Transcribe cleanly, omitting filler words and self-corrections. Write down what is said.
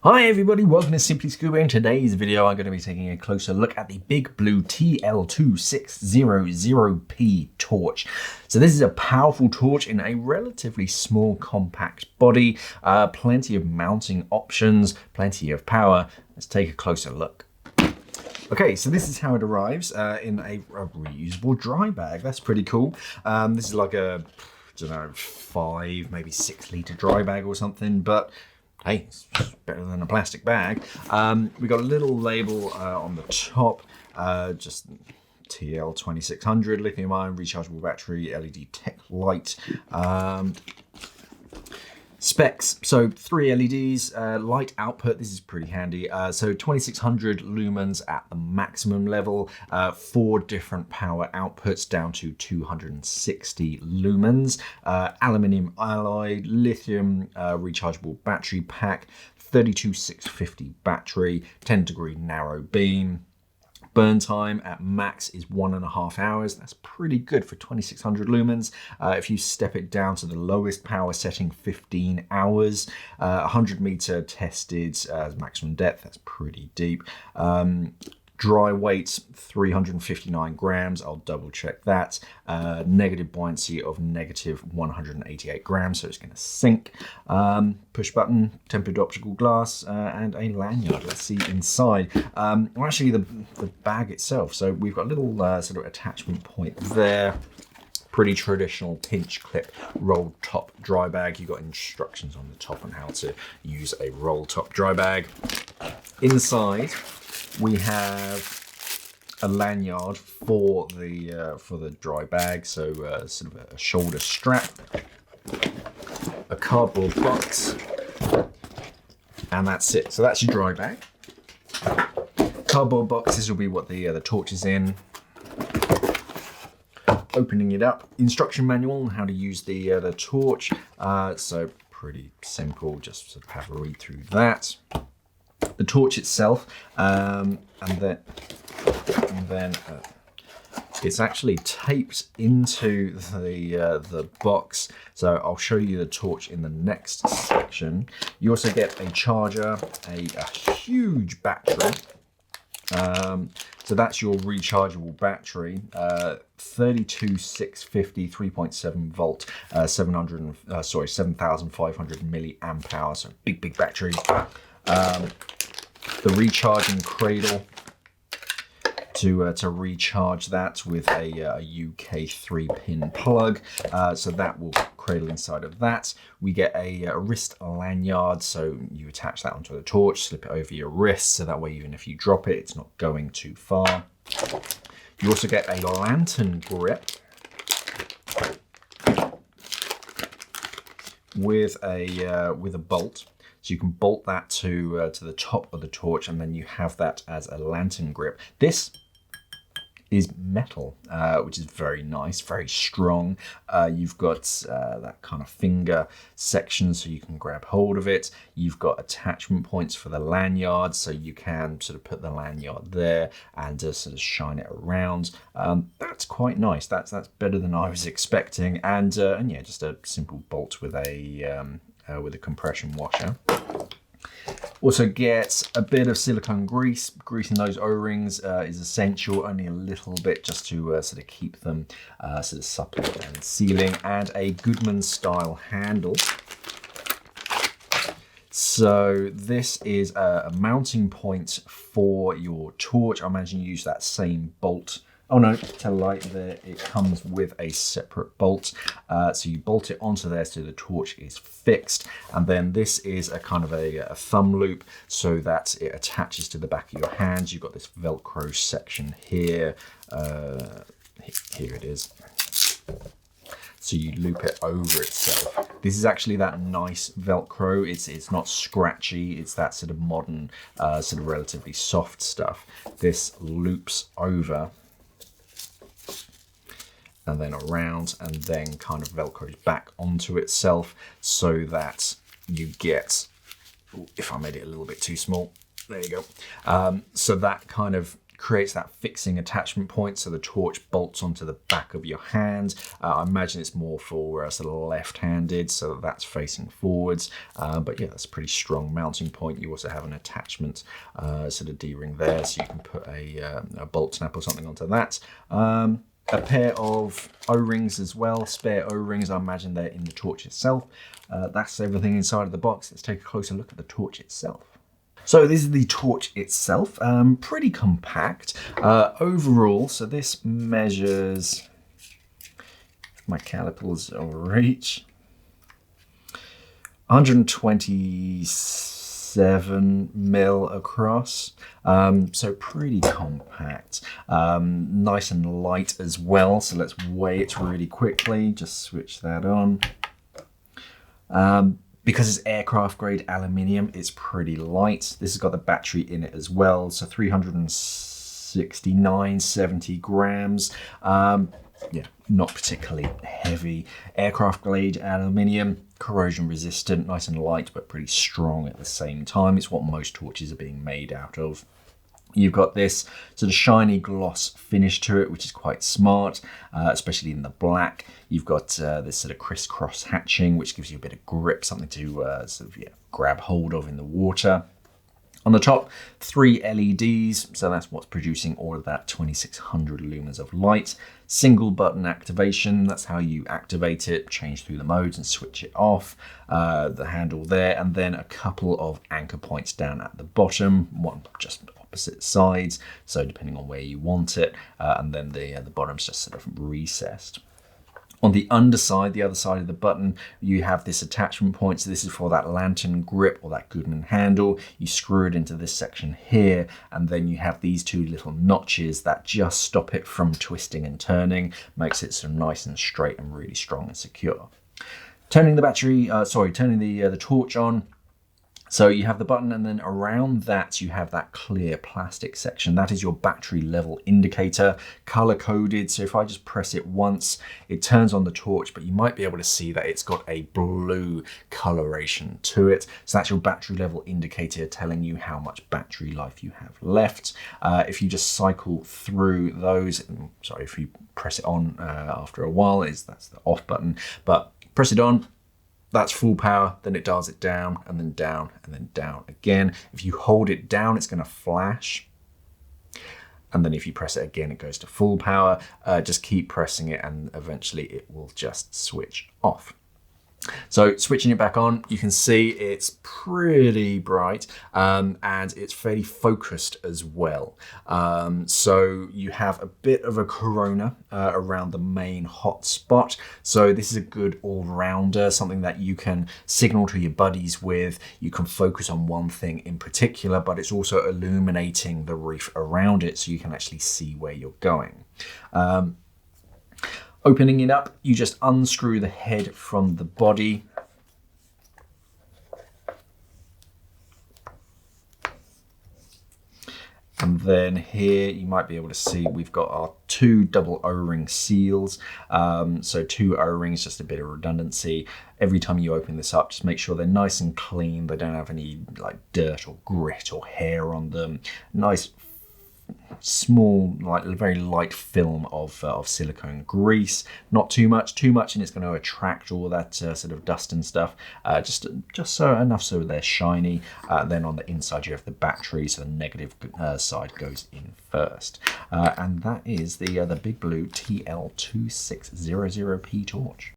Hi everybody, welcome to Simply Scuba. In today's video I'm going to be taking a closer look at the Big Blue TL2600P torch. So this is a powerful torch in a relatively small compact body, plenty of mounting options, plenty of power. Let's take a closer look. Okay, so this is how it arrives in a reusable dry bag. That's pretty cool. This is like a, I don't know, 5, maybe 6 litre dry bag or something, but hey, it's better than a plastic bag. We got a little label on the top, just TL2600 lithium-ion rechargeable battery, LED tech light. Specs, so 3 LEDs, light output, this is pretty handy. So 2600 lumens at the maximum level, 4 different power outputs down to 260 lumens, aluminium alloy, lithium rechargeable battery pack, 32650 battery, 10-degree narrow beam. Burn time at max is 1.5 hours. That's pretty good for 2600 lumens. If you step it down to the lowest power setting, 15 hours. 100 meter tested maximum depth. That's pretty deep. Dry weight, 359 grams. I'll double check that. Negative buoyancy of negative 188 grams, so it's going to sink. Push button, tempered optical glass, and a lanyard. Let's see inside. Well, actually, the bag itself. So we've got a little sort of attachment point there. Pretty traditional pinch clip rolled top dry bag. You've got instructions on the top on how to use a roll top dry bag. Inside, we have a lanyard for the dry bag, so sort of a shoulder strap, a cardboard box, and that's it. So that's your dry bag. Cardboard box, this will be what the torch is in. Opening it up, instruction manual on how to use the torch. So pretty simple, just sort of have a read through that. The torch itself, and then it's actually taped into the box. So I'll show you the torch in the next section. You also get a charger, a huge battery. So that's your rechargeable battery, 32650 3.7 volt, 7,500 milliamp hours. So big battery. The recharging cradle to recharge that with a UK 3-pin plug, so that will cradle inside of that. We get a wrist lanyard, so you attach that onto the torch, slip it over your wrist, so that way even if you drop it, it's not going too far. You also get a lantern grip with a bolt. So you can bolt that to the top of the torch, and then you have that as a lantern grip. This is metal, which is very nice, very strong. You've got that kind of finger section, so you can grab hold of it. You've got attachment points for the lanyard, so you can sort of put the lanyard there and sort of shine it around. That's quite nice. That's better than I was expecting, and yeah, just a simple bolt with a compression washer. Also get a bit of silicone grease. Greasing those O-rings is essential, only a little bit, just to sort of keep them sort of supple and sealing, and a Goodman style handle. So this is a mounting point for your torch. I imagine you use that same bolt. Oh no, tell a lie, there it comes with a separate bolt. So you bolt it onto there so the torch is fixed. And then this is a kind of a thumb loop so that it attaches to the back of your hands. You've got this Velcro section here. Here it is. So you loop it over itself. This is actually that nice Velcro. It's not scratchy. It's that sort of modern, sort of relatively soft stuff. This loops over and then around, and then kind of Velcros back onto itself, so that you get, if I made it a little bit too small, there you go. So that kind of creates that fixing attachment point, so the torch bolts onto the back of your hand. I imagine it's more for sort of left-handed, so that's facing forwards. But yeah, that's a pretty strong mounting point. You also have an attachment sort of D-ring there, so you can put a bolt snap or something onto that. A pair of O-rings as well, spare O-rings. I imagine they're in the torch itself. That's everything inside of the box. Let's take a closer look at the torch itself. So this is the torch itself, pretty compact overall. So this measures, if my calipers reach, 127 mil across, so pretty compact, nice and light as well. So let's weigh it really quickly, just switch that on. Because it's aircraft grade aluminium, it's pretty light. This has got the battery in it as well, so 369.70 grams. Yeah, not particularly heavy. Aircraft grade aluminium, corrosion resistant, nice and light, but pretty strong at the same time. It's what most torches are being made out of. You've got this sort of shiny gloss finish to it, which is quite smart, especially in the black. You've got this sort of crisscross hatching, which gives you a bit of grip, something to sort of grab hold of in the water. On the top, 3 LEDs, so that's what's producing all of that 2600 lumens of light. Single button activation, that's how you activate it, change through the modes and switch it off. The handle there, and then a couple of anchor points down at the bottom, one just opposite sides, so depending on where you want it, and then the bottom's just sort of recessed. On the underside, the other side of the button, you have this attachment point. So this is for that lantern grip or that Goodman handle. You screw it into this section here, and then you have these two little notches that just stop it from twisting and turning, makes it sort of nice and straight and really strong and secure. Turning the battery, turning the torch on. So you have the button, and then around that you have that clear plastic section. That is your battery level indicator, color coded. So if I just press it once, it turns on the torch, but you might be able to see that it's got a blue coloration to it. So that's your battery level indicator telling you how much battery life you have left. If you just cycle through those, sorry, if you press it on after a while, that's the off button, but press it on. That's full power, then it dials it down, and then down, and then down again. If you hold it down, it's gonna flash. And then if you press it again, it goes to full power. Just keep pressing it, and eventually it will just switch off. So switching it back on, you can see it's pretty bright, and it's fairly focused as well. So you have a bit of a corona around the main hot spot. So this is a good all-rounder, something that you can signal to your buddies with. You can focus on one thing in particular, but it's also illuminating the reef around it, so you can actually see where you're going. Opening it up, you just unscrew the head from the body. And then here you might be able to see we've got our 2 double O-ring seals. So 2 O-rings, just a bit of redundancy. Every time you open this up, just make sure they're nice and clean. They don't have any like dirt or grit or hair on them. Nice small, like very light film of silicone grease, not too much and it's going to attract all that sort of dust and stuff, just so enough so they're shiny. Then on the inside you have the battery, so the negative side goes in first, and that is the big blue TL2600P torch.